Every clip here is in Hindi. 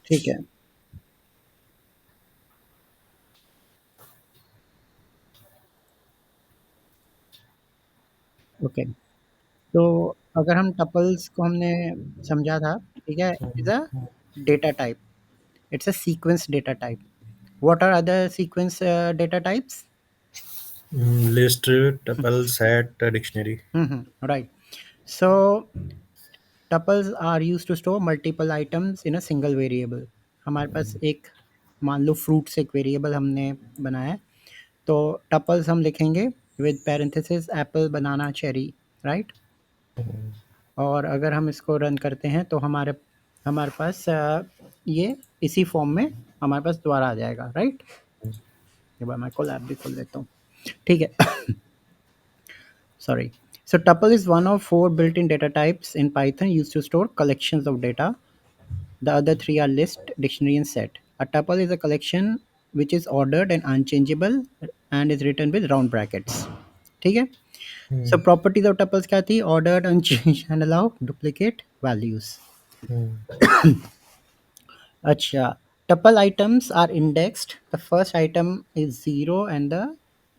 ठीक है। ओके, तो अगर हम टपल्स को हमने समझा था, ठीक है, is a data type, it's a sequence data type. What are other sequence data types? List, tuple, set, dictionary. Right. So tuples are used to store multiple items in a single variable. हमारे पास एक, मान लो फ्रूट्स एक वेरिएबल हमने बनाया है, तो टपल्स हम लिखेंगे with parenthesis Apple, banana, cherry, right. और अगर हम इसको रन करते हैं तो हमारे हमारे पास ये इसी फॉर्म में हमारे पास दोबारा आ जाएगा, राइट। एक बार मैं कोलैब भी खोल लेता हूँ, ठीक है। Sorry. So tuple is one of four built-in data types in Python used to store collections of data. The other three are list, dictionary, and set. A tuple is a collection which is ordered and unchangeable and is written with round brackets. ठीक है? So properties of tuples क्या थी? Ordered, unchanged, and allow duplicate values. अच्छा, tuple items are indexed. The first item is 0 and the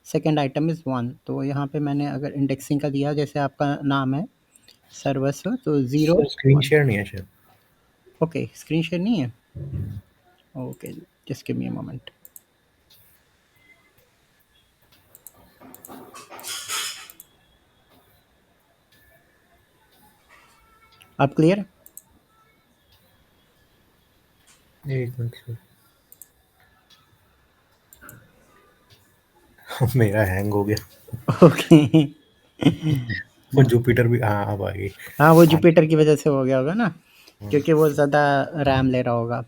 second item is 1. तो यहाँ पे मैंने अगर इंडेक्सिंग का दिया, जैसे आपका नाम है सर्वस्व, तो 0 सर स्क्रीन 1। शेयर नहीं है शायद। ओके, स्क्रीन शेयर नहीं है। Okay, just give me a moment. आप क्लियर? एक मिनट सर। मेरा हैंग हो गया। ओके। वो जुपिटर भी, हाँ अब आ गई। हाँ, वो हाँ। जुपिटर की वजह से हो गया होगा ना, हम्म, क्योंकि वो ज़्यादा रैम ले रहा होगा।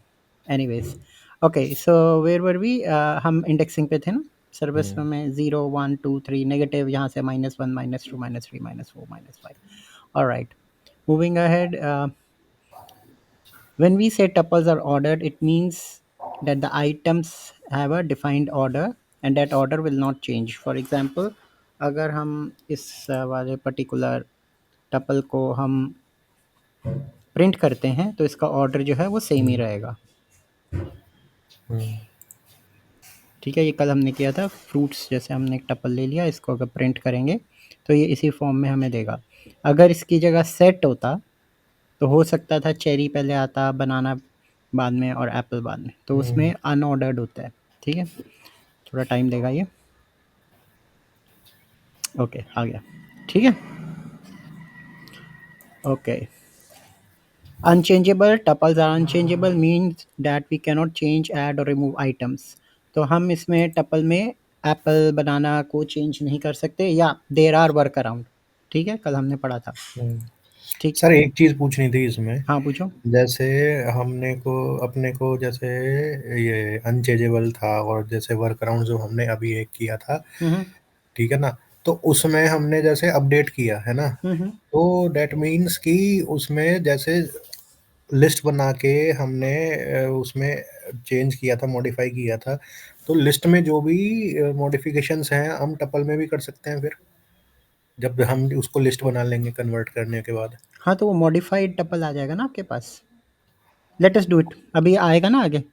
Anyways, okay, so where were we? हम इंडेक्सिंग पे थे ना, सर्वस्व हम्म, में 0 1 2 3 नेगेटिव, यहाँ से -1 -2 -3 -4 -5। Alright, moving ahead. When we say tuples are ordered, it means that the items have a defined order and that order will not change. For example, अगर हम इस वाले पर्टिकुलर टपल को हम प्रिंट करते हैं तो इसका ऑर्डर जो है वो सेम ही हम्म, रहेगा। हम्म, ठीक है, ये कल हमने किया था फ्रूट्स, जैसे हमने एक टपल ले लिया, इसको अगर प्रिंट करेंगे तो ये इसी फॉर्म में हमें देगा। अगर इसकी जगह सेट होता तो हो सकता था चेरी पहले आता, बनाना बाद में और एप्पल बाद में, तो हम्म, उसमें अनऑर्डर्ड होता है। ठीक है, थोड़ा टाइम लेगा ये। ओके, आ गया। ठीक है, okay. Unchangeable tuples are unchangeable means that we cannot change, add और रिमूव आइटम्स। तो हम इसमें टपल में एप्पल, बनाना को चेंज नहीं कर सकते, या देर आर वर्क अराउंड। ठीक है, कल हमने पढ़ा था। हम्म। ठीक है, सर एक चीज पूछनी थी इसमें। हाँ पूछो। जैसे हमने को अपने को जैसे ये अनचेंजेबल था, और जैसे वर्क अराउंड जो हमने अभी एक किया था, हम्म ठीक है ना। तो उसमें हमने जैसे अपडेट किया है ना, हम्म तो डेट मीन्स कि उसमें जैसे लिस्ट बना के हमने उसमें चेंज किया था, मॉडिफाई किया था। तो लिस्ट में जो भी मॉडिफिकेशंस हैं हम टपल में भी कर सकते हैं फिर, जब हम उसको लिस्ट बना लेंगे कन्वर्ट करने के बाद। हाँ, तो वो मॉडिफाइड टपल आ जाएगा ना आपके पास। लेट अस डू इट, अभी आएगा ना आगे।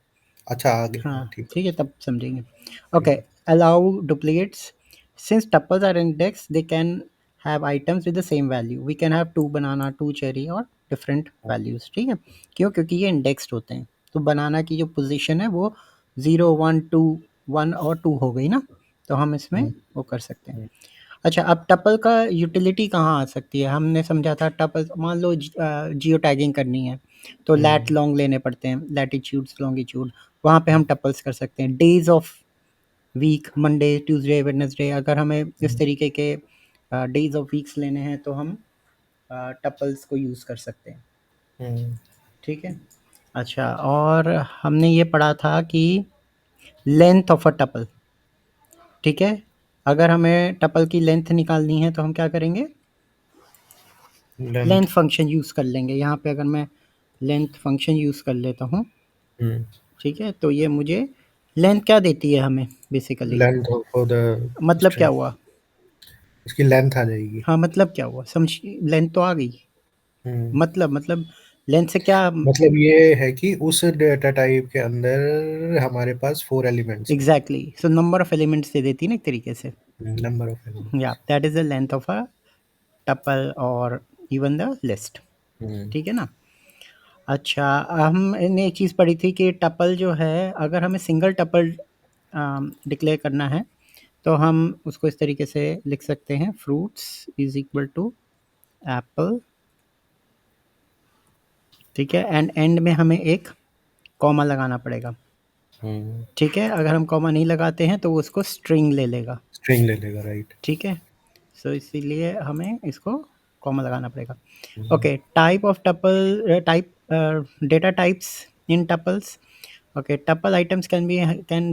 अच्छा आगे, हाँ हाँ, ठीक है। ठीक है, तब समझेंगे। ओके, ठीक है। Allow duplicates. Since tuples are index, they can have items with the same value. We can have 2 banana, 2 cherry और डिफरेंट वैल्यूज। ठीक है, क्यों? क्योंकि ये इंडेक्स्ड होते हैं, तो बनाना की जो पोजीशन है वो 0 1 2 1 और 2 हो गई ना, तो हम इसमें हम्म, वो कर सकते हैं। हम्म, अच्छा, अब टपल का यूटिलिटी कहाँ आ सकती है? हमने समझा था टपल, मान लो जियो टैगिंग करनी है तो लैट हम्म, लॉन्ग लेने पड़ते हैं, लैटिट्यूड्स, लॉन्गिट्यूड, वहाँ पे हम टपल्स कर सकते हैं। Days of week, Monday, Tuesday, Wednesday, अगर हमें इस हम्म, तरीके के डेज ऑफ वीक्स लेने हैं तो हम टपल्स को यूज़ कर सकते हैं। हम्म, ठीक है, अच्छा, और हमने ये पढ़ा था कि लेंथ ऑफ अ टपल, ठीक है, अगर हमें टपल की लेंथ निकालनी है तो हम क्या करेंगे? Length length. फंक्शन यूज़ कर लेंगे। यहाँ पे अगर मैं लेंथ फंक्शन यूज़ कर लेता हूँ, हम्म, ठीक है, तो ये मुझे लेंथ क्या देती है हमें बेसिकली? लेंथ फॉर द मतलब क्या स्ट्रिंग, हुआ? इसकी लेंथ आ जाएगी। हाँ, मतलब क्या हुआ? समझ, लेंथ तो आ गई। हम्म, मतलब लेंथ से क्या? मतलब ये है कि उस डेटा टाइप के अंदर हमारे पास 4 एलिमेंट्स हैं। Exactly, so number of elements they देती है ना एक तरीके से। नंबर ऑफ या elements. That is the length of a tuple और इवन द लिस्ट। हुँ, ठीक है ना? अच्छा, हमने एक चीज़ पढ़ी थी कि टपल जो है, अगर हमें सिंगल टपल डिक्लेयर करना है तो हम उसको इस तरीके से लिख सकते हैं, fruits is equal to apple. ठीक है, एंड एंड में हमें एक कॉमा लगाना पड़ेगा। हुँ। ठीक है, अगर हम कॉमा नहीं लगाते हैं तो वो उसको स्ट्रिंग ले लेगा। स्ट्रिंग ले लेगा, राइट। ठीक है, सो इसीलिए हमें इसको कॉमा लगाना पड़ेगा। Hmm, okay, type of tuple, type data types in tuples. Okay, tuple items can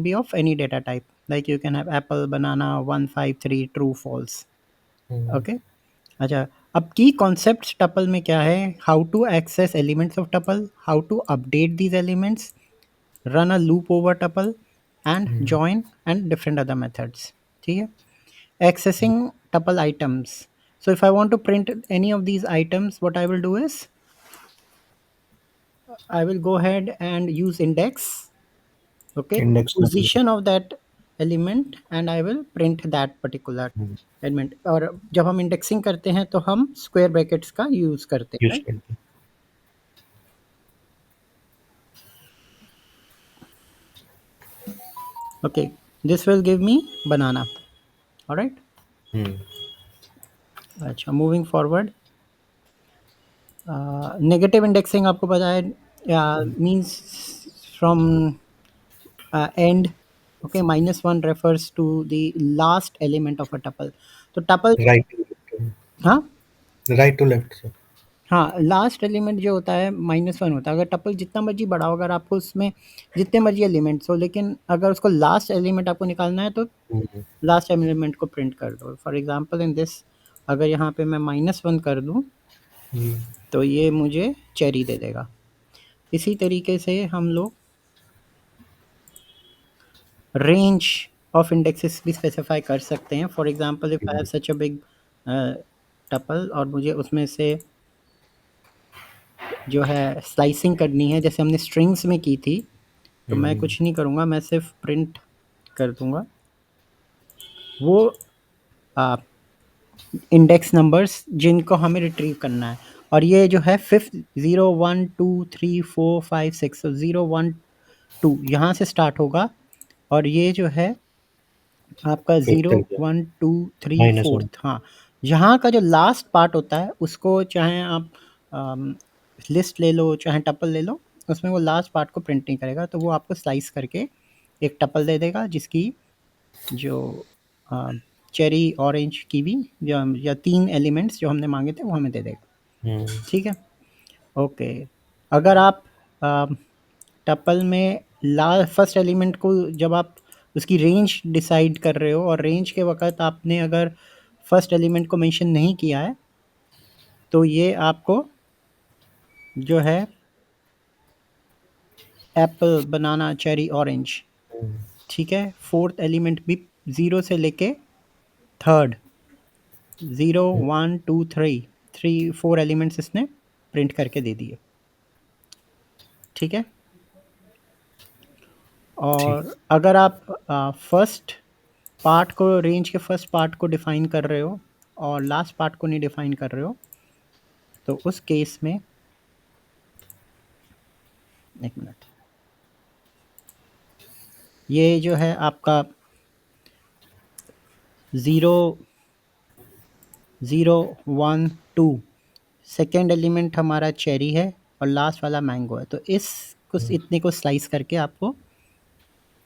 be of any data type. Like you can have apple, banana, 1, 5, 3, true, false. Hmm, Okay. अच्छा, अब की कॉन्सेप्ट टपल में क्या है? How to access elements of tuple, how to update these elements, run a loop over tuple, and hmm, join and different other methods. ठीक है, accessing tuple items. So if I want to print any of these items, what I will do is I will go ahead and use index, okay, index method. position of that element, and I will print that particular hmm, element. और जब हम इंडेक्सिंग करते हैं तो हम स्क्वायर ब्रैकेट्स का यूज करते हैं, यूज़ राइट? करते हैं। Okay, this will give me banana. Alright, hmm, अच्छा, मूविंग फॉरवर्ड, नेगेटिव इंडेक्सिंग आपको पता है, hmm, means from end. Okay, -1 refers to the last element of a tuple. तो tuple, राइट टू लेफ्ट। हाँ, राइट टू लेफ्ट सर। हाँ, लास्ट एलिमेंट जो होता है -1 होता है। अगर टपल जितना मर्जी बड़ा हो, अगर आपको उसमें जितने मर्जी एलिमेंट्स हो, लेकिन अगर उसको लास्ट एलिमेंट आपको निकालना है तो हुँ, लास्ट एलिमेंट को प्रिंट कर दो। फॉर एग्जांपल इन दिस, अगर यहाँ पे मैं -1 कर दूँ हुँ, तो ये मुझे चेरी दे देगा। इसी तरीके से हम लोग रेंज ऑफ इंडेक्सेस भी स्पेसिफाई कर सकते हैं। For example if I have hmm, such a big tuple और मुझे उसमें से जो है स्लाइसिंग करनी है, जैसे हमने स्ट्रिंग्स में की थी, तो मैं हुँ, कुछ नहीं करूँगा, मैं सिर्फ प्रिंट कर दूंगा वो इंडेक्स नंबर्स जिनको हमें रिट्रीव करना है। और ये जो है फिफ्थ, 0, 1, 2, 3, 4, 5, 6, तो 0, 1, 2 यहाँ से स्टार्ट होगा, और ये जो है आपका फिफ्थ ज़ीरो तक जाए, वन टू थ्री -1। फोर्थ, हाँ, यहाँ का जो लास्ट पार्ट होता है उसको चाहे आप लिस्ट ले लो चाहे टपल ले लो, उसमें वो लास्ट पार्ट को प्रिंट नहीं करेगा, तो वो आपको स्लाइस करके एक टपल दे देगा जिसकी जो चेरी, ऑरेंज, कीवी, या 3 एलिमेंट्स जो हमने मांगे थे वो हमें दे देगा। हुँ, ठीक है, ओके। अगर आप टपल में फर्स्ट एलिमेंट को, जब आप उसकी रेंज डिसाइड कर रहे हो और रेंज के वक़्त आपने अगर फर्स्ट एलिमेंट को मेंशन नहीं किया है, तो ये आपको जो है एप्पल, बनाना, चेरी, ऑरेंज, हुँ, ठीक है? फोर्थ एलिमेंट भी 0 से लेके थर्ड, 0, हुँ, 1, 2, 3, 4 एलिमेंट्स इसने प्रिंट करके दे दिए। ठीक है? ठीक। और अगर आप फर्स्ट पार्ट को, रेंज के फर्स्ट पार्ट को डिफाइन कर रहे हो और लास्ट पार्ट को नहीं डिफाइन कर रहे हो, तो उस केस में, एक मिनट, ये जो है आपका 0, 0, 1, 2, सेकेंड एलिमेंट हमारा चेरी है और लास्ट वाला मैंगो है, तो इस कुछ हुँ, इतने को स्लाइस करके आपको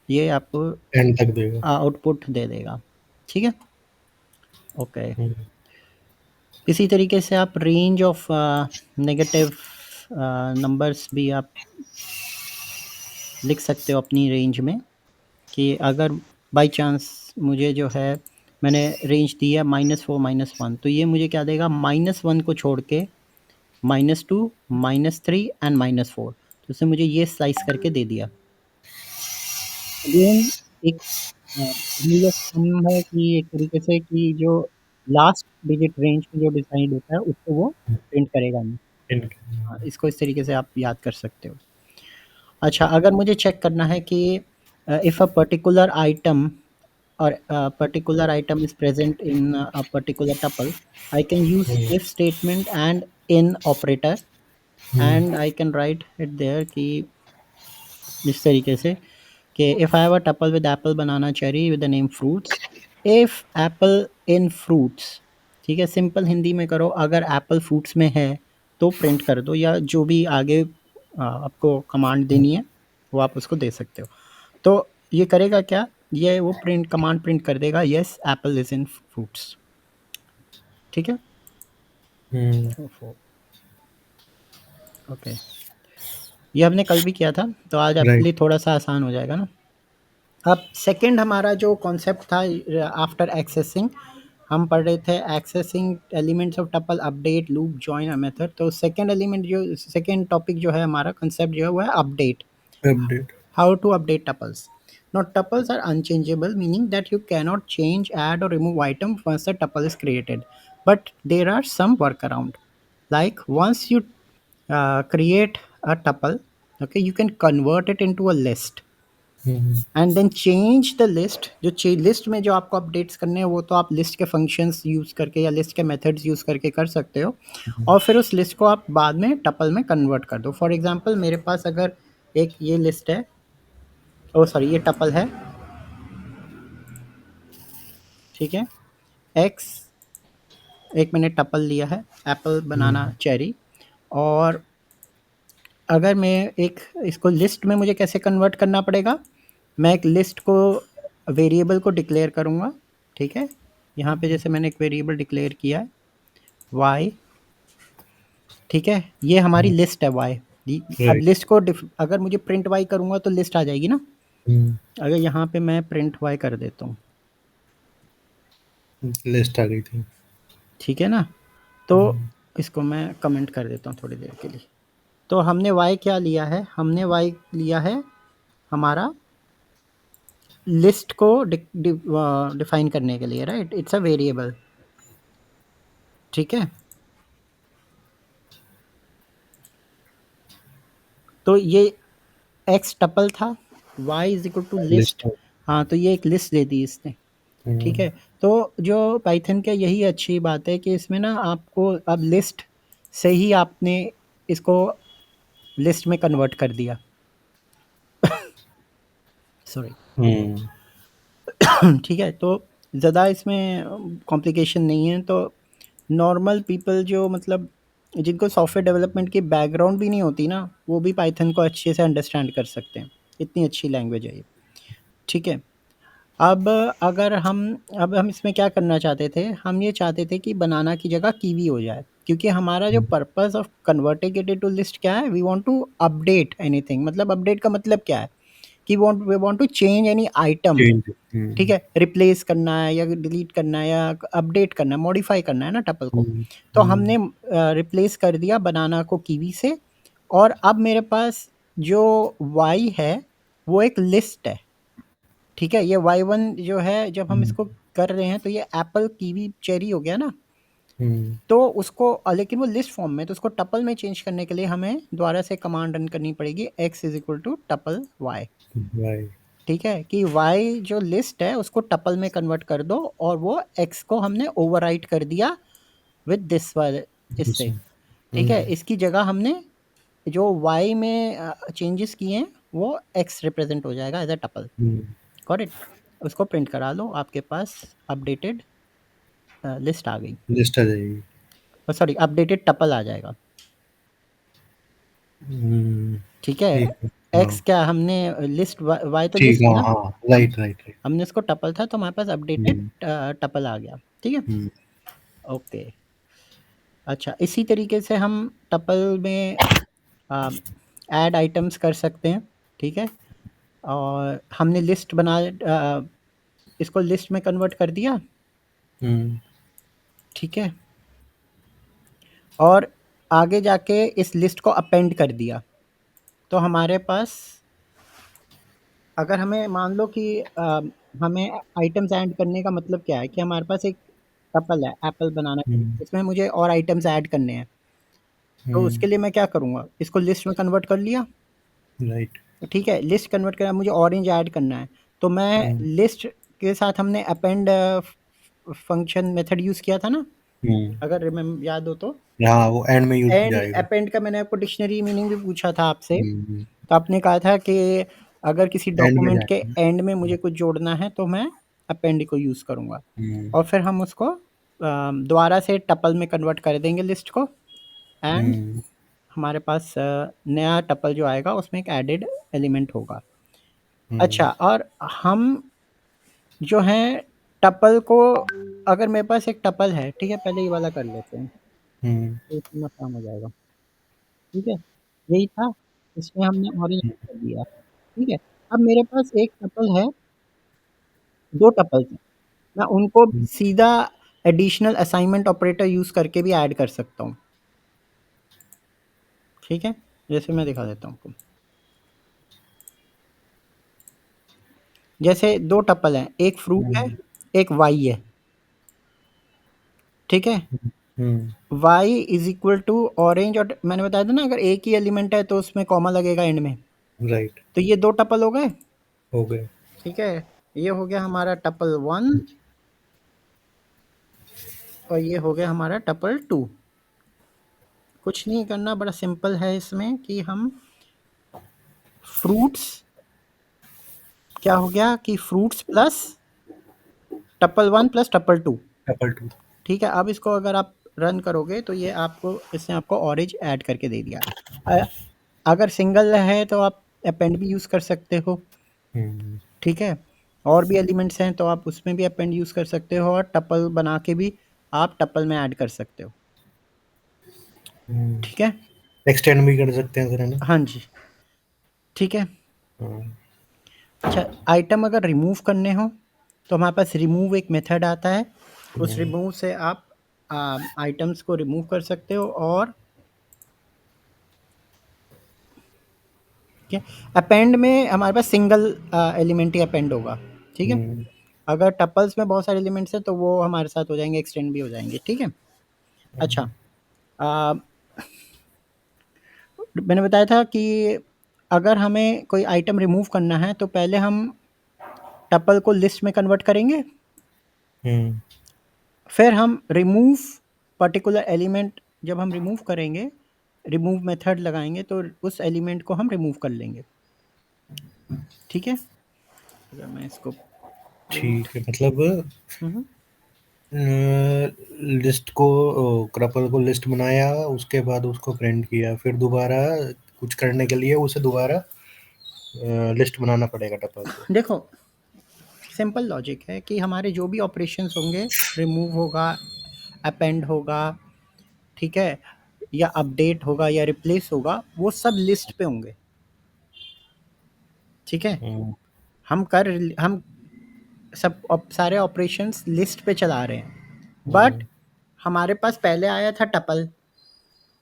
ये आपको एंड तक देगा। आउटपुट दे देगा। ठीक है, ओके। हुँ, इसी तरीके से आप रेंज ऑफ नेगेटिव नंबर्स भी आप लिख सकते हो अपनी रेंज में, कि अगर बाय चांस मुझे जो है, मैंने रेंज दी है -4, -1, तो ये मुझे क्या देगा, -1 को छोड़ के -2, -3 एंड -4, तो उसने मुझे ये स्लाइस करके दे दिया। अगेन एक रूल ऑफ थंब है कि एक तरीके से कि जो लास्ट डिजिट रेंज में जो डिसाइड होता है उसको वो प्रिंट करेगा नहीं। इन हाँ, इसको इस तरीके से आप याद कर सकते हो। अच्छा, अगर मुझे चेक करना है कि if a particular item or a particular item is present in a particular tuple, I can use if statement and in operator, and I can write it there कि इस तरीके से कि if I have a tuple with apple, banana, cherry with the name fruits, if apple in fruits, ठीक है, सिंपल हिंदी में करो, अगर एप्पल फ्रूट्स में है तो प्रिंट कर दो, या जो भी आगे आपको कमांड देनी है वो आप उसको दे सकते हो। तो ये करेगा क्या, ये वो प्रिंट कमांड प्रिंट कर देगा, yes Apple is in fruits. ठीक है। ओके, ये हमने कल भी किया था, तो आज आपके राइट। लिए थोड़ा सा आसान हो जाएगा ना। अब सेकंड हमारा जो कॉन्सेप्ट था आफ्टर एक्सेसिंग, हम पढ़ रहे थे accessing elements of tuple, update, loop, join a method. तो सेकंड एलिमेंट जो सेकंड टॉपिक जो है हमारा कंसेप्ट जो है वो है update. Update. How to update tuples. Now, tuples are unchangeable, meaning that you cannot change, add, or remove item once the tuple is created. But there are some workaround. Like once you create a tuple, okay, you can convert it into a list and then change the list. जो लिस्ट में जो आपको अपडेट्स करने हैं वो तो आप लिस्ट के फंक्शंस यूज़ करके या लिस्ट के मेथड्स यूज़ करके कर सकते हो, और फिर उस लिस्ट को आप बाद में टपल में कन्वर्ट कर दो। फॉर एग्जांपल मेरे पास अगर एक ये लिस्ट है, ओ सॉरी ये टपल है, ठीक है, एक्स, एक मैंने टपल लिया है एप्पल, बनाना, चेरी, और अगर मैं एक इसको लिस्ट में मुझे कैसे कन्वर्ट करना पड़ेगा, मैं एक लिस्ट को वेरिएबल को डिक्लेयर करूँगा, ठीक है। यहाँ पे जैसे मैंने एक वेरिएबल डिक्लेयर किया है वाई, ठीक है, ये हमारी लिस्ट है वाई। अब राइट। लिस्ट को अगर मुझे प्रिंट वाई करूँगा तो लिस्ट आ जाएगी ना। अगर यहाँ पे मैं प्रिंट वाई कर देता हूँ, लिस्ट आ गई थी। ठीक है ना, तो इसको मैं कमेंट कर देता हूँ थोड़ी देर के लिए। तो हमने y क्या लिया है, हमने y लिया है हमारा लिस्ट को डिफाइन करने के लिए, राइट, इट्स अ वेरिएबल, ठीक है। तो ये x टपल था, y is equal to list, list. हाँ, तो ये एक लिस्ट दे दी इसने, ठीक है। तो जो पाइथन का यही अच्छी बात है कि इसमें ना आपको अब लिस्ट से ही आपने इसको लिस्ट में कन्वर्ट कर दिया, सॉरी। ठीक है, तो ज़्यादा इसमें कॉम्प्लिकेशन नहीं है। तो नॉर्मल पीपल जो मतलब जिनको सॉफ्टवेयर डेवलपमेंट की बैकग्राउंड भी नहीं होती ना, वो भी पाइथन को अच्छे से अंडरस्टैंड कर सकते हैं, इतनी अच्छी लैंग्वेज है ये, ठीक है। अब अगर हम अब हम इसमें क्या करना चाहते थे, हम ये चाहते थे कि बनाना की जगह कीवी हो जाए, क्योंकि हमारा जो purpose of converting it into list क्या है, we want to update anything. मतलब अपडेट का मतलब क्या है कि we want to change any item, change. ठीक है, रिप्लेस करना है या डिलीट करना है या अपडेट करना है, मॉडिफाई करना है ना टपल को। तो हमने रिप्लेस कर दिया बनाना को कीवी से, और अब मेरे पास जो वाई है वो एक लिस्ट है, ठीक है। ये वाई वन जो है, जब हम इसको कर रहे हैं तो ये एप्पल, कीवी, चेरी हो गया ना, तो उसको लेकिन वो लिस्ट फॉर्म में, तो उसको टपल में चेंज करने के लिए हमें दोबारा से कमांड रन करनी पड़ेगी, x is equal to tuple y, right. ठीक है, कि y जो लिस्ट है उसको टपल में कन्वर्ट कर दो, और वो x को हमने ओवरराइट कर दिया विद दिस वाले, इससे, ठीक है। इसकी जगह हमने जो y में चेंजेस किए हैं वो x रिप्रेजेंट हो जाएगा as a tuple, got it. उसको प्रिंट करा लो, आपके पास अपडेटेड लिस्ट आ गई, लिस्ट आ जाएगी। सॉरी अपडेटेड टपल आ जाएगा, ठीक है। ठीक है। हाँ। x क्या हमने लिस्ट, y तो ठीक। लिस्ट थी हाँ ना, हाँ। Right right right. हमने उसको टपल था तो हमारे पास अपडेटेड टपल आ गया, ठीक है। ओके, अच्छा, इसी तरीके से हम टपल में ऐड आइटम्स कर सकते हैं, ठीक है। और हमने लिस्ट इसको लिस्ट में कन्वर्ट कर दिया, ठीक है, और आगे जाके इस लिस्ट को अपेंड कर दिया। तो हमारे पास अगर हमें मान लो कि हमें आइटम्स ऐड करने का मतलब क्या है कि हमारे पास एक टपल है एप्पल, बनाना, इसमें मुझे और आइटम्स ऐड करने हैं, तो हुँ, उसके लिए मैं क्या करूँगा, इसको लिस्ट में कन्वर्ट कर लिया, राइट। ठीक है? लिस्ट कन्वर्ट करना, मुझे ऑरेंज ऐड करना है, तो मैं हुँ, लिस्ट के साथ हमने अपेंड फंक्शन मेथड यूज़ किया था ना? हुँ। अगर याद हो तो? हाँ, वो एंड में यूज़ एंड जाएगा। अपेंड का मैंने आपको डिक्शनरी मीनिंग भी पूछा था आपसे, हुँ, हुँ। तो आपने कहा था कि अगर किसी एंड में डॉक्यूमेंट के जाएगा। एंड में मुझे कुछ जोड़ना है तो मैं अपेंड को यूज़ करूँगा, हुँ, और फिर हम उसको दोबारा से टपल में कन्वर्ट कर देंगे लिस्ट को, एंड हुँ, हमारे पास नया टपल जो आएगा उसमें एक एडेड एलिमेंट होगा। हुँ, अच्छा, और हम जो हैं टपल को, अगर मेरे पास एक टपल है, ठीक है? पहले ये वाला कर लेते हैं, हुँ, तो इतना काम हो जाएगा, ठीक है? यही था, इसमें हमने ऑरेंज कर दिया, ठीक है? अब मेरे पास एक टपल है, 2 टपल्स हैं, मैं उनको हुँ, सीधा एडिशनल असाइनमेंट ऑपरेटर यूज़ करके भी ऐड कर सकता हूँ, ठीक है? जैसे मैं दिखा देता हूँ आपको। जैसे 2 टपल हैं, एक फ्रूट है, हुँ, एक वाई है, ठीक है? Hmm, y is equal to orange, और मैंने बताया था ना अगर एक ही एलिमेंट है तो उसमें कॉमा लगेगा एंड में, राइट, तो ये 2 टपल हो गए, हो गए। ठीक है? ये हो गया हमारा टपल 1 और ये हो गया हमारा टपल 2। कुछ नहीं करना, बड़ा सिंपल है इसमें कि हम फ्रूट्स, क्या हो गया कि fruits plus tuple 1 plus tuple 2, triple 2। ठीक है? अब इसको अगर आप रन करोगे तो ये आपको, इसने आपको ऑरेंज ऐड करके दे दिया। अ, अगर सिंगल है तो आप अपेंड भी यूज़ कर सकते हो, हुँ, ठीक है? और भी एलिमेंट्स हैं तो आप उसमें भी अपेंड यूज़ कर सकते हो, और टपल बना के भी आप टपल में ऐड कर सकते हो, हुँ। ठीक है? एक्सटेंड भी कर सकते हैं सर, है ना? हाँ जी, ठीक है। हाँ, अच्छा, आइटम अगर रिमूव करने हो तो हमारे पास रिमूव एक मेथड आता है, उस हुँ, रिमूव से आप आइटम्स को रिमूव कर सकते हो, और ठीक है, अपेंड में हमारे पास सिंगल एलिमेंट ही अपेंड होगा, ठीक है? हुँ, अगर टपल्स में बहुत सारे एलिमेंट्स हैं तो वो हमारे साथ हो जाएंगे, एक्सटेंड भी हो जाएंगे, ठीक है? अच्छा, आ, मैंने बताया था कि अगर हमें कोई आइटम रिमूव करना है तो पहले हम टपल को लिस्ट में कन्वर्ट करेंगे, हुँ, फिर हम रिमूव पर्टिकुलर एलिमेंट, जब हम रिमूव करेंगे, रिमूव मेथड लगाएंगे तो उस एलिमेंट को हम रिमूव कर लेंगे, ठीक है? अगर मैं इसको प्रिंट, ठीक है, मतलब हम्म, लिस्ट को क्रपल को लिस्ट बनाया, उसके बाद उसको प्रिंट किया, फिर दोबारा कुछ करने के लिए उसे दोबारा लिस्ट बनाना पड़ेगा टपल को। देखो, सिंपल लॉजिक है कि हमारे जो भी ऑपरेशंस होंगे, रिमूव होगा, अपेंड होगा, ठीक है, या अपडेट होगा या रिप्लेस होगा, वो सब लिस्ट पे होंगे, ठीक है? हुँ, हम सारे ऑपरेशंस लिस्ट पे चला रहे हैं, बट हुँ, हमारे पास पहले आया था टपल,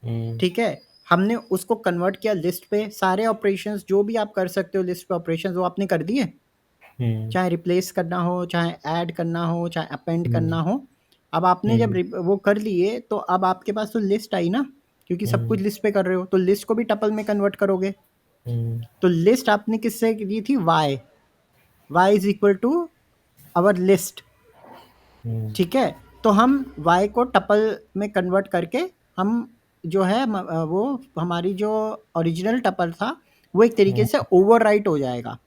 हुँ, ठीक है? हमने उसको कन्वर्ट किया लिस्ट पे, सारे ऑपरेशंस जो भी आप कर सकते हो लिस्ट पे ऑपरेशंस वो आपने कर दिए, हुँ, चाहे रिप्लेस करना हो, चाहे ऐड करना हो, चाहे अपेंड हुँ, करना हो। अब आपने जब हुँ, वो कर लिए तो अब आपके पास तो लिस्ट आई ना, क्योंकि सब कुछ हुँ, लिस्ट पे कर रहे हो तो लिस्ट को भी टपल में कन्वर्ट करोगे। हुँ, तो लिस्ट आपने किससे दी थी? Y is equal to our list, hmm, ठीक है? तो हम y को टपल में कन्वर्ट करके हम जो है वो हमारी जो ओरिजिनल टपल था वो एक तरीके हुँ, से ओवरराइट हो जाएगा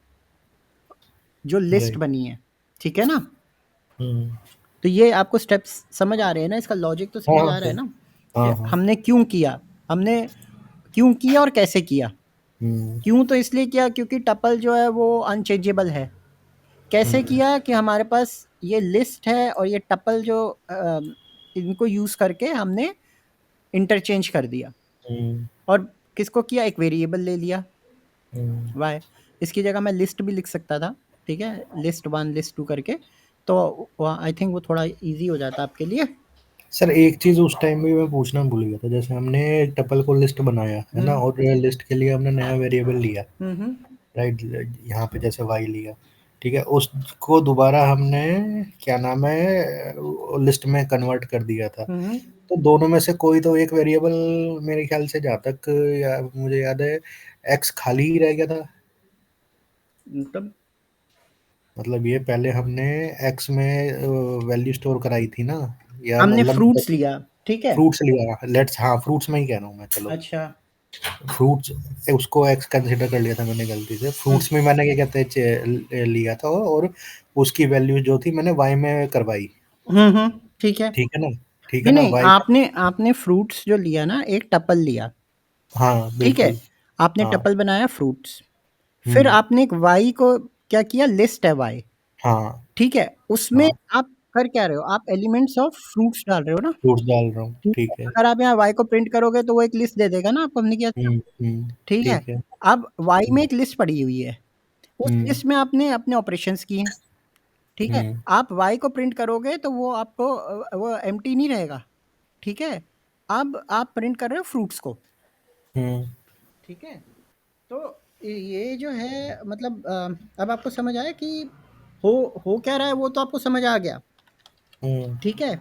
जो लिस्ट राइट। बनी है, ठीक है ना? हुँ, तो ये आपको स्टेप्स समझ आ रहे हैं ना, इसका लॉजिक तो हाँ, समझ हाँ आ रहा है सर। ना कि हाँ, हाँ। हमने क्यों किया, हमने क्यों किया और कैसे किया। हुँ, क्यों तो इसलिए किया क्योंकि टपल जो है वो अनचेंजेबल है। कैसे हुँ, किया कि हमारे पास ये लिस्ट है और ये टपल जो इनको यूज़ करके हमने इंटरचेंज कर दिया, हुँ, और किसको किया, एक वेरिएबल ले लिया हुँ। वाई, इसकी जगह मैं लिस्ट भी लिख सकता था, ठीक है, लिस्ट वन लिस्ट टू करके, तो आई थिंक वो थोड़ा इजी हो जाता आपके लिए। सर एक चीज़ उस टाइम भी मैं पूछना भूल गया था, जैसे हमने टपल को लिस्ट बनाया, है ना? हम्म, और लिस्ट के लिए हमने नया वेरिएबल लिया, हम्म, राइट? यहाँ पे जैसे वाई लिया। ठीक है, उसको दोबारा हमने क्या नाम है लिस्ट में कन्वर्ट कर दिया था। हम्म। तो दोनों में से कोई तो एक वेरिएबल, मेरे ख्याल से जहाँ तक मुझे याद है, एक्स खाली ही रह गया था। मतलब मतलब ये पहले हमने एक्स में वैल्यू स्टोर कराई थी ना, या हमने मतलब फ्रूट्स लिया, ठीक है। फ्रूट्स लिया, लेट्स, हाँ फ्रूट्स में ही कह रहा हूँ मैं, चलो अच्छा। फ्रूट्स, उसको एक्स कंसिडर कर लिया था मैंने गलती से। हम्म फ्रूट्स में मैंने क्या कहते हैं लिया था, और उसकी वैल्यू जो थी मैंने वाई में करवाई। ठीक है। ठीक है ना, ठीक है नहीं ना, नहीं, वाई में। आपने आपने फ्रूट्स जो लिया ना, एक टपल लिया, हाँ ठीक है। बिल्कुल। आपने हाँ। टपल बनाया फ्रूट्स। फिर हम्म। आपने एक वाई को क्या किया, लिस्ट है वाई, हाँ। ठीक है। उसमें हाँ, आप कर क्या रहे हो, आप एलिमेंट्स ऑफ फ्रूट्स डाल रहे हो ना, फ्रूट्स डाल रहा हूँ, ठीक है। ठीक है। अगर आप यहाँ वाई को प्रिंट करोगे तो वो एक लिस्ट दे देगा ना आपको, हमने किया था, ठीक है। ठीक है। अब वाई में हम्म। एक लिस्ट पड़ी हुई है, उस हम्म। लिस्ट में आपने अपने ऑपरेशंस किए, ठीक है। हम्म। आप वाई को प्रिंट करोगे तो वो आपको वो एम्प्टी नहीं रहेगा, ठीक है। अब आप प्रिंट कर रहे हो फ्रूट्स को, हम्म। ठीक है। तो ये जो है मतलब अब आपको समझ आया कि हो हो क्या रहा है, वो तो आपको समझ आ गया, हम्म। ठीक है।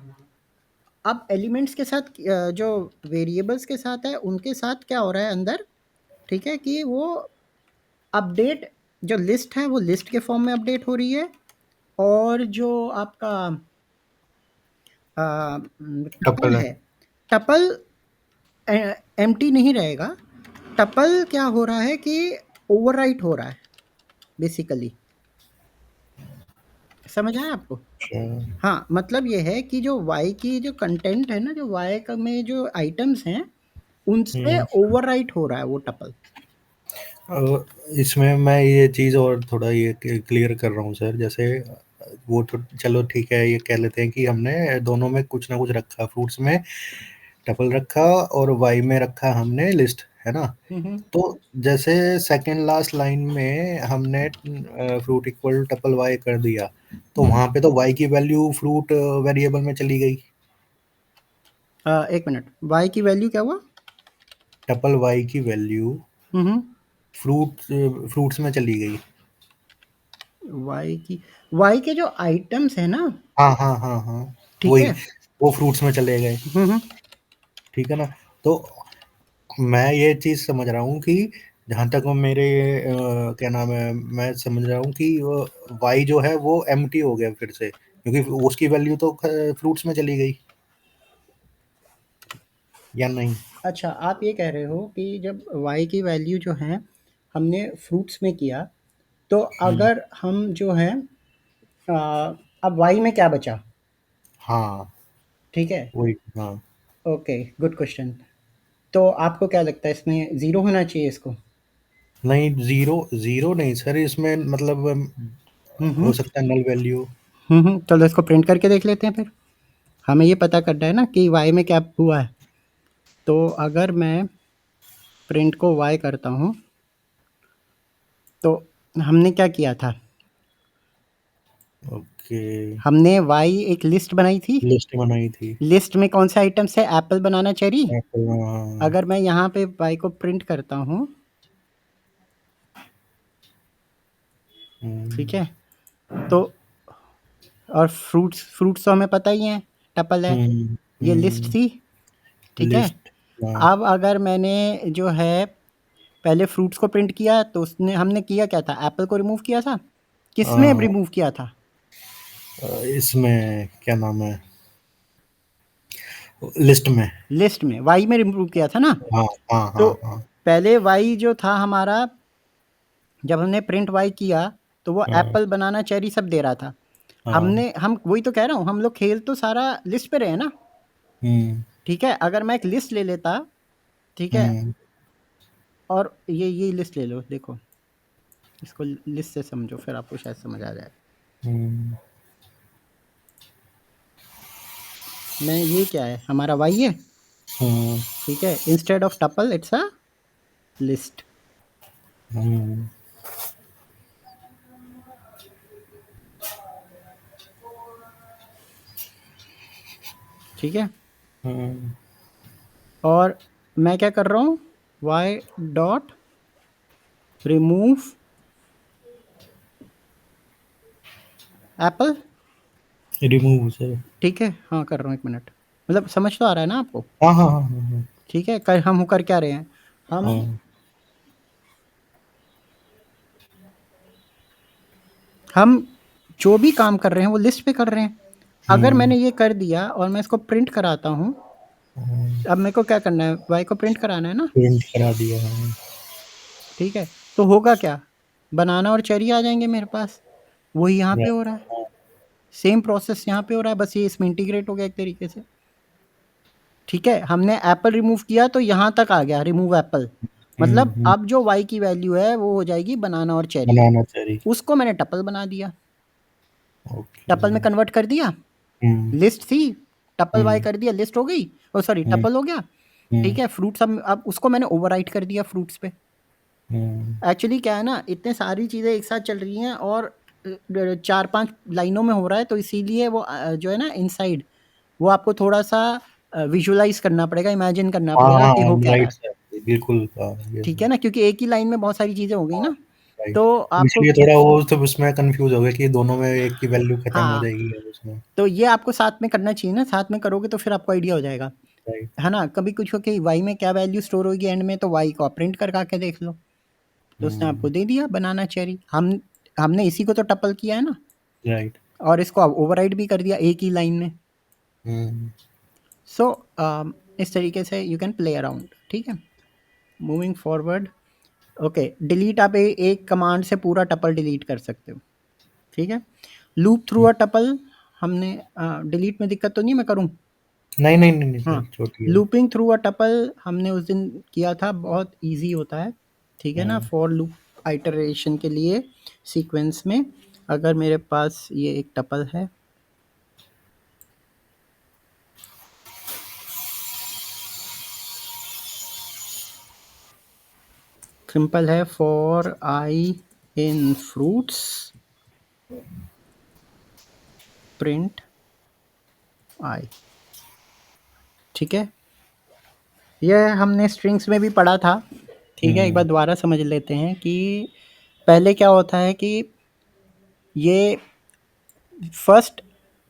अब एलिमेंट्स के साथ जो वेरिएबल्स के साथ है उनके साथ क्या हो रहा है अंदर, ठीक है, कि वो अपडेट, जो लिस्ट है वो लिस्ट के फॉर्म में अपडेट हो रही है, और जो आपका टपल टपल है। है, टपल एम्प्टी नहीं रहेगा। टपल क्या हो रहा है कि ओवरराइट हो रहा है बेसिकली, समझ आया आपको? अच्छा। हाँ, मतलब ये है कि जो y की जो कंटेंट है ना, जो y का में जो आइटम्स हैं, उनसे हम्म। ओवरराइट हो रहा है वो टपल। इसमें मैं ये चीज़ और थोड़ा ये क्लियर कर रहा हूँ सर, जैसे वो तो चलो ठीक है, ये कह लेते हैं कि हमने दोनों में कुछ ना कुछ रखा, फ्रूट्स में टपल रखा और वाई में रखा हमने लिस्ट, है ना। हुँ, हुँ। तो जैसे सेकंड लास्ट लाइन में हमने फ्रूट इक्वल टपल वाई कर दिया, तो हुँ, हुँ। वहां पे तो वाई की वैल्यू फ्रूट वेरिएबल में चली गई। 1 मिनट, y की वैल्यू क्या हुआ? टपल वाई की वैल्यू हुँ, हुँ। फ्रूट्स में चली गई। y के जो आइटम्स हैं ना, हाँ हाँ हाँ हाँ, ठीक वही, है? वो फ्रूट्स में चले गए। हुँ, हुँ। ठीक है ना। तो मैं ये चीज समझ रहा हूँ कि जहां तक वो मेरे क्या नाम है, मैं समझ रहा हूँ कि वाई जो है वो एम्प्टी हो गया फिर से, क्योंकि उसकी वैल्यू तो फ्रूट्स में चली गई, या नहीं। अच्छा, आप ये कह रहे हो कि जब y की वैल्यू जो है, हमने फ्रूट्स में किया, तो हम्म। अगर हम जो है अब y में क्या बचा? हाँ ठीक है? वही, हाँ। Okay, good question. तो आपको क्या लगता है इसमें 0 होना चाहिए इसको? नहीं, जीरो जीरो नहीं सर, इसमें मतलब हुँ, हो हुँ। सकता है नल वैल्यू। चलो इसको प्रिंट करके देख लेते हैं फिर। हमें ये पता करना है ना कि y में क्या हुआ है। तो अगर मैं प्रिंट को y करता हूँ, तो हमने क्या किया था? ओके। हमने y एक लिस्ट बनाई थी। लिस्ट बनाई थी। लिस्ट में कौन से आइटम्स है? एप्पल, बनाना, चेरी। हाँ। अगर मैं यहाँ पे y को प्रिंट करता हूँ, ठीक हम्म। है? तो और फ्रूट्स फ्रूट्स तो हमें पता ही है, टपल है। ये लिस्ट हम्म। थी, ठीक है? लिस्ट। हाँ। अब अगर मैंने जो है पहले फ्रूट्स को प्रिंट किया, तो उसने हमने किया क्या था? एप्पल को रिमूव किया था। किसमें हाँ, रिमूव किया था? इसमें क्या नाम है, लिस्ट में। लिस्ट में, वाई में रिमूव किया था ना। हाँ हाँ तो हाँ हाँ। पहले वाई जो था हमारा, जब हमने प्रिंट वाई किया, तो वो हाँ। एप्पल, बनाना, चेरी सब दे रहा था। हाँ। हम वही तो कह रहा हूँ, हम लोग खेल तो सारा लिस्ट पे रहे हैं ना, हम्म। ठीक है। अगर मैं एक लिस्ट ले लेता, ठीक है, हम्म। और ये लिस्ट ले लो, देखो, इसको लिस्ट से समझो, फिर आपको शायद समझ आ जाए। हम्म। मैं ये क्या है, हमारा वाई है, हम्म। ठीक है। Instead of tuple it's a list, hmm. ठीक है। हम्म। और मैं क्या कर रहा हूँ, y dot remove apple. Remove sir. ठीक है, हाँ कर रहा हूँ, 1 मिनट। मतलब समझ तो आ रहा है ना आपको? हाँ, हाँ, हाँ, हाँ, हाँ, ठीक है, कर हम कर क्या रहे हैं? हम हाँ, हम जो भी काम कर रहे हैं वो लिस्ट पे कर रहे हैं। अगर हुँ, मैंने ये कर दिया और मैं इसको प्रिंट कराता हूँ, हाँ, अब मेरे को क्या करना है? वाई को प्रिंट कराना है ना? प्रिंट करा दिया, हाँ, ठीक है, तो होगा क्या? बनाना और चेरी आ जाएँगे मेरे पास। वही यहाँ पे राइट, हो रहा है। हाँ, सेम प्रोसेस यहाँ पे हो रहा है, बस ये इसमें इंटीग्रेट हो गया एक तरीके से। ठीक है, हमने एप्पल रिमूव किया तो यहाँ तक आ गया रिमूव एप्पल। हुँ, मतलब हुँ, अब जो वाई की वैल्यू है वो हो जाएगी बनाना और चेरी। बनाना चाहिए, उसको मैंने टपल बना दिया। टपल में ओके, कन्वर्ट कर दिया। हुँ, लिस्ट थी, टपल वाई हुँ, कर दिया, लिस्ट हो गई। ओ सॉरी, हुँ, टपल हो गया। हुँ, ठीक है, फ्रूट्स अब उसको मैंने ओवरराइट कर दिया फ्रूट्स पे। हुँ, एक्चुअली क्या है ना, इतने सारी चीज़ें एक साथ चल रही हैं और 4-5 लाइनों में हो रहा है, तो इसीलिए वो जो है ना इनसाइड, वो आपको थोड़ा-सा विजुअलाइज़ करना पड़ेगा, इमेजिन करना हाँ, पड़ेगा हाँ, कि हो क्या रहा राइट है। सर, बिल्कुल, यस ठीक है सर, ना? क्योंकि एक ही लाइन में बहुत सारी चीज़ें हो गई हाँ, ना, राइट, तो तो आपको इसलिए थोड़ा वो तो उसमें कन्फ्यूज़ हो गए कि दोनों में एक की वैल्यू खत्म हो हाँ, जाएगी अब उसमें, तो ये आपको साथ में करना चाहिए ना, साथ में करोगे तो फिर आपको आइडिया हो जाएगा, राइट, है ना? कभी कुछ हो कि वाई में क्या वैल्यू स्टोर होगी एंड में, तो वाई को आप प्रिंट करके आके देख लो। तो उसने आपको हुँ, दे दिया बनाना चेरी। हमने इसी को तो टपल किया है ना, राइट, और इसको आप ओवरराइड भी कर दिया एक ही लाइन में। हुँ, सो इस तरीके से यू कैन प्ले अराउंड। ठीक है, मूविंग फॉरवर्ड। ओके, डिलीट आप एक कमांड से पूरा टपल डिलीट कर सकते हो। ठीक है, लूप थ्रू हुँ, अ टपल हमने डिलीट में दिक्कत तो नहीं, मैं करूँ? नहीं, नहीं, नहीं, नहीं हाँ, सर, छोटी है, लूपिंग थ्रू अ टपल हमने उस दिन किया था, बहुत ईज़ी होता है। ठीक है ना? हुँ, फॉर लूप आइटरेशन के लिए सीक्वेंस में, अगर मेरे पास ये एक टपल है, सिंपल है, for i in fruits print i. ठीक है? यह हमने स्ट्रिंग्स में भी पढ़ा था। ठीक है? एक बार हुँ, दोबारा समझ लेते हैं कि पहले क्या होता है कि ये फर्स्ट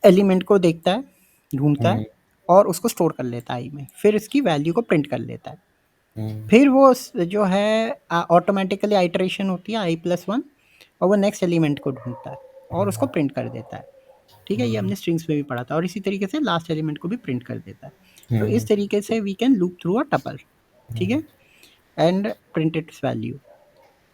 एलिमेंट को देखता है, ढूँढता है हुँ, और उसको स्टोर कर लेता है आई में, फिर इसकी वैल्यू को प्रिंट कर लेता है। हुँ, फिर वो जो है ऑटोमेटिकली आइटरेशन होती है i+1, और वो नेक्स्ट एलिमेंट को ढूँढता है और उसको प्रिंट कर देता है। ठीक है? ये हुँ, हमने स्ट्रिंग्स में भी पढ़ा था, और इसी तरीके से लास्ट एलिमेंट को भी प्रिंट कर देता है। तो हुँ, इस तरीके से we can loop through a tuple. ठीक है? And print its value.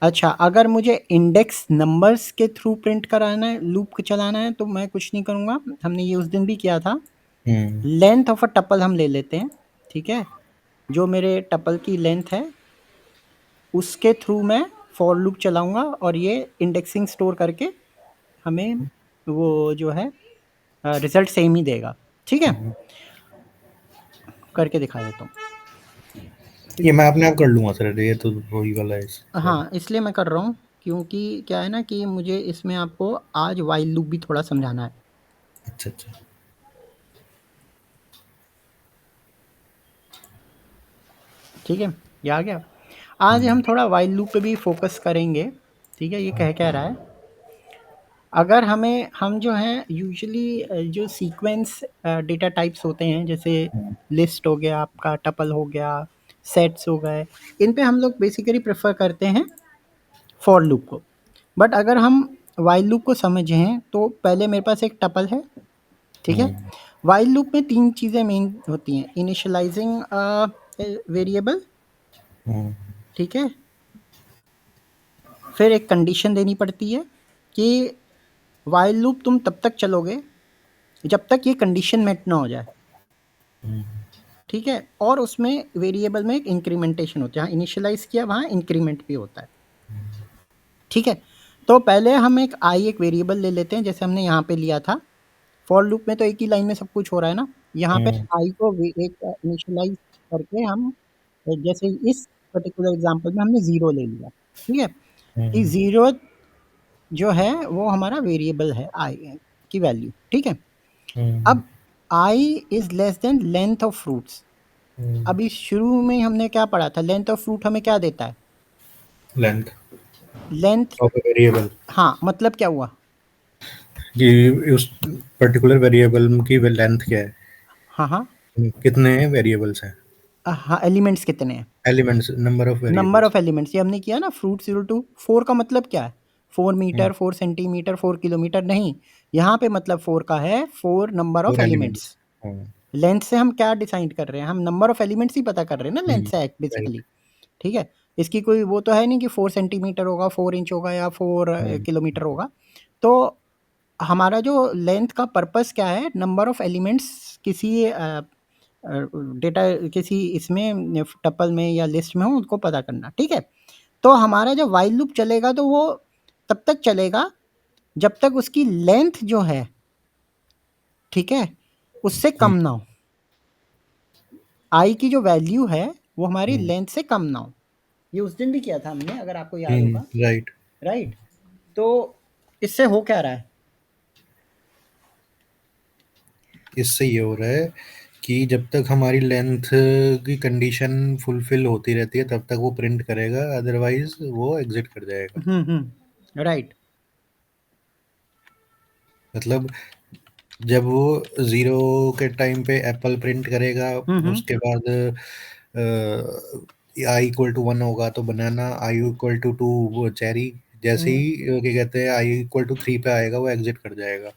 अच्छा, अगर मुझे इंडेक्स नंबर्स के थ्रू प्रिंट कराना है, लूप को चलाना है, तो मैं कुछ नहीं करूँगा। हमने ये उस दिन भी किया था। हुँ, लेंथ ऑफ अ टपल हम ले लेते हैं। ठीक है? जो मेरे टपल की लेंथ है, उसके थ्रू मैं फॉर लूप चलाऊँगा और ये इंडेक्सिंग स्टोर करके हमें वो जो है रिज़ल्ट सेम ही देगा। ठीक है? हुँ। करके दिखा देता हूँ। ये मैं अपने आप कर लूँगा सर, ये तो वही वाला है सर। हाँ, इसलिए मैं कर रहा हूँ क्योंकि क्या है ना कि मुझे इसमें आपको आज व्हाइल लूप भी थोड़ा समझाना है। अच्छा, अच्छा। ठीक है? ये आ गया? आज हम हुँ, थोड़ा व्हाइल लूप पे भी फ़ोकस करेंगे। ठीक है? ये कह क्या रहा है, अगर हम जो हैं यूजुअली जो सीक्वेंस डेटा टाइप्स होते हैं, जैसे हुँ, लिस्ट हो गया आपका, टपल हो गया, सेट्स हो गए, इन पे हम लोग बेसिकली प्रेफ़र करते हैं फॉर लूप को। बट अगर हम व्हाइल लूप को समझें तो पहले मेरे पास एक टपल है। ठीक है? हुँ, व्हाइल लूप में 3 चीज़ें मेन होती हैं, इनिशियलाइज़िंग वेरिएबल। हुँ, ठीक है? फिर एक कंडीशन देनी पड़ती है कि व्हाइल लूप तुम तब तक चलोगे जब तक ये कंडीशन मेट ना हो जाए। हुँ, ठीक है? और उसमें वेरिएबल में एक इंक्रीमेंटेशन होती है। जहाँ इनिशियलाइज़ किया वहाँ इंक्रीमेंट भी होता है। ठीक है? तो पहले हम एक वेरिएबल ले लेते हैं, जैसे हमने यहाँ पे लिया था। फॉर लूप में तो एक ही लाइन में सब कुछ हो रहा है ना। यहाँ पे हुँ, आई को एक इनिशियलाइज़ करके हम जैसे इस पर्टिकुलर एग्ज़ाम्पल में हमने 0 ले लिया। ठीक है? कि हुँ, 0 जो है वो हमारा वेरिएबल है आई की वैल्यू। ठीक है? हुँ, अब i is less than length of fruits. Hmm, अभी शुरू में हमने क्या पढ़ा था? लेंथ ऑफ फ्रूट हमें क्या देता है? Length length. Of a variable. हाँ, मतलब क्या हुआ? कि उस पर्टिकुलर वेरिएबल की लेंथ क्या है, हाँ, हाँ। कितने वेरिएबल्स हैं, हाँ, एलिमेंट्स कितने हैं? Elements, number of number variables. Of elements, ये हमने किया ना, फ्रूट 0 टू 4 का मतलब क्या है? 4 हम्म, मीटर, 4 सेंटीमीटर, 4 किलोमीटर नहीं। यहाँ पे मतलब 4 का है 4 नंबर ऑफ और एलिमेंट्स। एलिमेंट्स। हाँ। लेंथ से हम क्या डिसाइड कर रहे हैं? हम नंबर ऑफ एलिमेंट्स ही पता कर रहे हैं ना लेंथ से राइट। बेसिकली। ठीक है? इसकी कोई वो तो है नहीं कि 4 सेंटीमीटर होगा, 4 इंच होगा या 4 हम्म, किलोमीटर होगा। तो हमारा जो लेंथ का पर्पस क्या है? नंबर ऑफ एलिमेंट्स किसी डेटा, किसी इसमें टपल में या लिस्ट में हो, उसको पता करना। ठीक है? तो हमारा जब वाइल लूप चलेगा तो वो तब तक चलेगा जब तक उसकी लेंथ जो है, ठीक है, उससे कम ना हो। आई की जो वैल्यू है वो हमारी हम्म, लेंथ से कम ना हो। ये उस दिन भी किया था हमने, अगर आपको याद होगा। राइट। राइट? तो इससे हो क्या रहा है? इससे ये हो रहा है कि जब तक हमारी लेंथ की कंडीशन फुलफिल होती रहती है तब तक वो प्रिंट करेगा, अदरवाइज वो एग्जिट कर जाएगा। राइट। मतलब जब वो जीरो के टाइम पे एप्पल प्रिंट करेगा, उसके बाद आई इक्वल टू 1 होगा तो बनाना, आई इक्वल टू 2 वो चेरी, जैसे ही क्या कहते हैं आई इक्वल टू 3 पे आएगा वो एग्जिट कर जाएगा।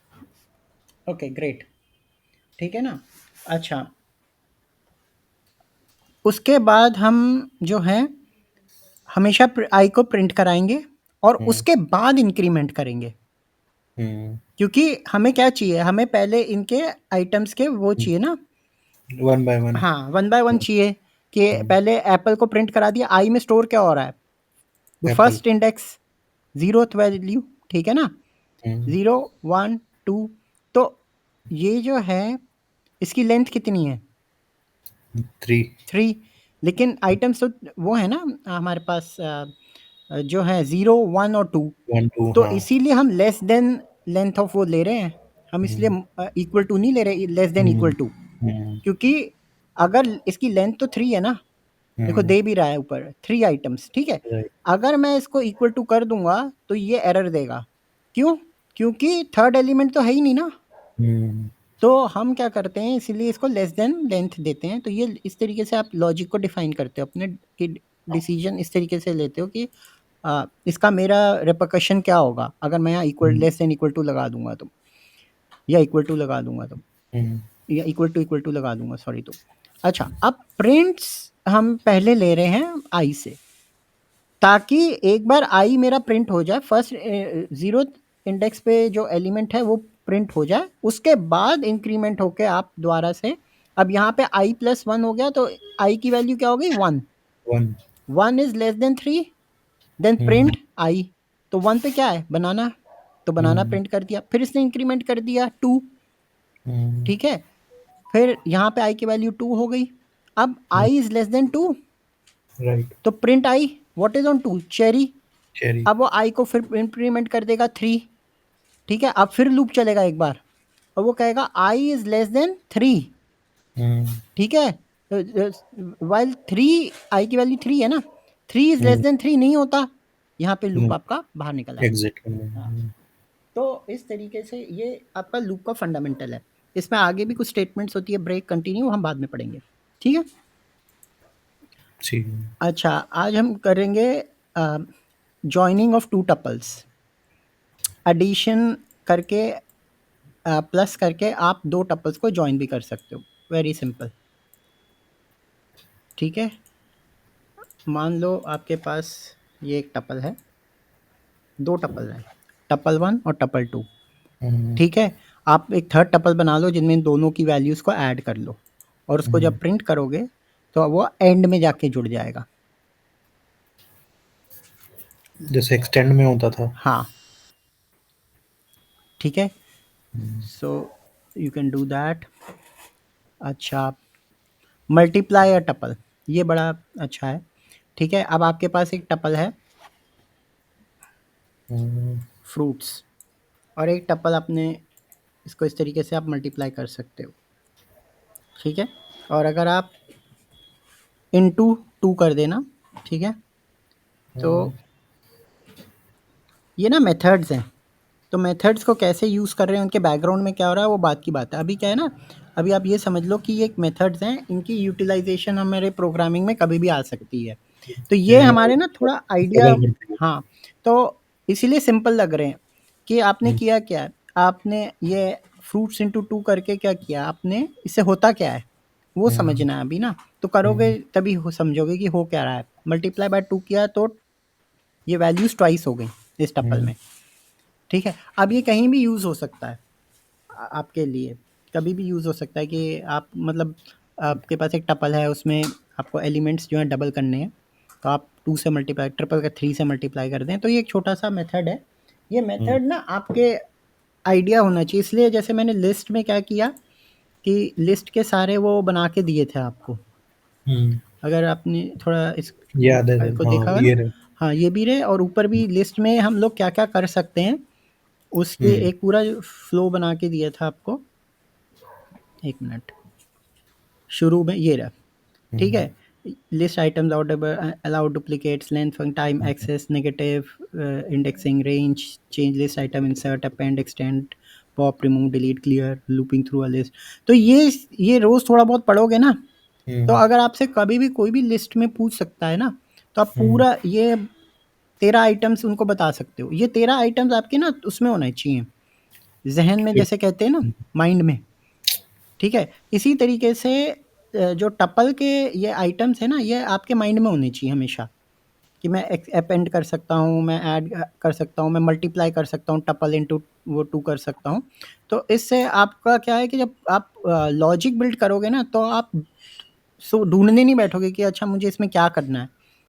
Okay, great. ठीक है ना? अच्छा, उसके बाद हम जो है हमेशा आई को प्रिंट कराएंगे और हम्म, उसके बाद इंक्रीमेंट करेंगे। हम्म, क्योंकि हमें क्या चाहिए? हमें पहले इनके आइटम्स के वो चाहिए ना। 1 बाय 1। हाँ, 1 बाय 1 चाहिए कि पहले एप्पल को प्रिंट करा दिया, आई में स्टोर क्या हो रहा है? Apple. First index, 0th value. ठीक है ना? 0, 1, 2। तो ये जो है इसकी लेंथ कितनी है? 3। 3। लेकिन आइटम्स तो वो है ना हमारे पास, जो है 0, 1 और 2। 1 2, तो हाँ। इसीलिए हम लेस देन लेंथ ऑफ वो ले रहे हैं। हम हम्म, इसलिए इक्वल टू नहीं ले रहे, less than hmm, equal to. Hmm, क्योंकि अगर इसकी लेंथ तो 3 है ना, देखो हम्म, दे भी रहा है ऊपर 3 आइटम्स। ठीक है? राइट। अगर मैं इसको इक्वल टू कर दूंगा तो ये एरर देगा। क्यों? क्योंकि थर्ड एलिमेंट तो है ही नहीं ना। हम्म, तो हम क्या करते हैं, इसीलिए इसको लेस देन लेंथ देते हैं। तो ये इस तरीके से आप लॉजिक को डिफाइन करते हो अपने, कि डिसीजन इस तरीके से लेते हो कि इसका मेरा रिपरकशन क्या होगा अगर मैं यहाँ equal, hmm, less than equal to लगा दूंगा तो, या इक्वल टू लगा दूंगा तो, हम्म, या इक्वल टू लगा दूंगा, सॉरी। तो अच्छा, अब प्रिंट्स हम पहले ले रहे हैं आई से, ताकि एक बार आई मेरा प्रिंट हो जाए, फर्स्ट 0th इंडेक्स पे जो एलिमेंट है वो प्रिंट हो जाए, उसके बाद इंक्रीमेंट होके आप दोबारा से, अब यहाँ पे आई प्लस 1 हो गया तो आई की वैल्यू क्या हो गई? 1। 1। 1 is less than 3, then hmm, print i. तो 1 पे क्या है? बनाना। तो बनाना हम्म, प्रिंट कर दिया, फिर इसने इंक्रीमेंट कर दिया 2। हम्म, ठीक है? फिर यहाँ पे आई की वैल्यू 2 हो गई। अब I is less then 2, right. तो print I, what is on 2? Cherry. Cherry. अब वो आई को फिर इंक्रीमेंट कर देगा 3। ठीक है? अब फिर लूप चलेगा एक बार और वो कहेगा आई इज लेस देन 3। हम्म, ठीक है? वाइल 3, आई की वैल्यू 3 है ना, 3 इज लेस हम्म, देन 3 नहीं होता, यहाँ पे लूप आपका बाहर निकल आएगा। एग्जिट। हाँ, तो इस तरीके से ये आपका लूप का फंडामेंटल है। इसमें आगे भी कुछ स्टेटमेंट्स होती है, ब्रेक, कंटिन्यू, हम बाद में पढ़ेंगे। ठीक है? ठीक। अच्छा, आज हम करेंगे joining of two tuples. Addition करके, प्लस करके आप दो टपल्स को जॉइन भी कर सकते हो। Very simple. ठीक है? मान लो आपके पास ये एक टपल है, दो टपल हैं, टपल 1 और टपल 2। हम्म, ठीक है? आप एक थर्ड टपल बना लो जिनमें इन दोनों की वैल्यूज़ को ऐड कर लो, और उसको हम्म, जब प्रिंट करोगे तो वो एंड में जाके जुड़ जाएगा। जैसे एक्सटेंड में होता था। हाँ, ठीक है? So you can do that. अच्छा, मल्टीप्लाई अ टपल, ये बड़ा अच्छा है। ठीक है? अब आपके पास एक टपल है हम्म, फ्रूट्स, और एक टपल अपने, इसको इस तरीके से आप मल्टीप्लाई कर सकते हो। ठीक है? और अगर आप इनटू 2 कर देना, ठीक है, तो हम्म, ये ना मेथड्स हैं। तो मेथड्स को कैसे यूज़ कर रहे हैं, उनके बैकग्राउंड में क्या हो रहा है, वो बात की बात है। अभी क्या है ना, अभी आप ये समझ लो कि ये एक मेथड्स हैं, इनकी यूटिलाइज़ेशन हमारे प्रोग्रामिंग में कभी भी आ सकती है। तो ये हमारे ना थोड़ा आइडिया, स्ट्रगल करते हैं। हाँ, तो इसीलिए सिंपल लग रहे हैं कि आपने हुँ, किया क्या है, आपने ये फ्रूट्स इंटू 2 करके क्या किया, आपने इससे होता क्या है, वो हुँ, समझना है अभी ना। तो करोगे हुँ, तभी हो समझोगे कि हो क्या रहा है। मल्टीप्लाई बाय 2 किया तो ये वैल्यूज़ ट्वाइस हो गई इस टपल हुँ, में, ठीक है? अब ये कहीं भी यूज़ हो सकता है आपके लिए, कभी भी यूज़ हो सकता है कि आप मतलब आपके पास एक टपल है, उसमें आपको एलिमेंट्स जो हैं डबल करने हैं, तो आप 2 से मल्टीप्लाई, ट्रिपल का 3 से मल्टीप्लाई कर दें, तो ये एक छोटा-सा मेथड है। ये हुँ, मेथड ना आपके आइडिया होना चाहिए, इसलिए जैसे मैंने लिस्ट में क्या किया कि लिस्ट के सारे वो बना के दिए थे आपको। हुँ। अगर आपने थोड़ा इस याद है फाइल जब, को देखा हाँ, होगा ना, ये रहे। हाँ, ये भी रहे और ऊपर भी लिस्ट में हम लोग क्या-क्या कर सकते हैं, उसके हुँ, एक पूरा फ्लो बना के दिया था आपको। 1 मिनट, शुरू में ये रहा, ठीक हुँ, है? List items allow duplicates, length, time, hmm, access, negative, indexing, range, change list item, insert, append, extend, pop, remove, delete, clear, looping through a list. तो ये रोज़ थोड़ा बहुत पढ़ोगे ना, तो हुँ, अगर आपसे कभी भी कोई भी लिस्ट में पूछ सकता है ना, तो आप हुँ, पूरा ये 13 आइटम्स उनको बता सकते हो। ये 13 आइटम्स आपके ना उसमें होने चाहिए, ज़हन में, ठीक। जैसे कहते हैं ना, माइंड में, ठीक है? इसी तरीके से जो टपल के ये आइटम्स हैं ना, ये आपके माइंड में होने चाहिए हमेशा, कि मैं एक्स अपेंड कर सकता हूँ, मैं ऐड कर सकता हूँ, मैं मल्टीप्लाई कर सकता हूँ, टपल इनटू वो 2 कर सकता हूँ। तो इससे आपका क्या है कि जब आप लॉजिक बिल्ड करोगे ना, तो आप ढूँढने नहीं बैठोगे कि अच्छा मुझे इसमें क्या करना है।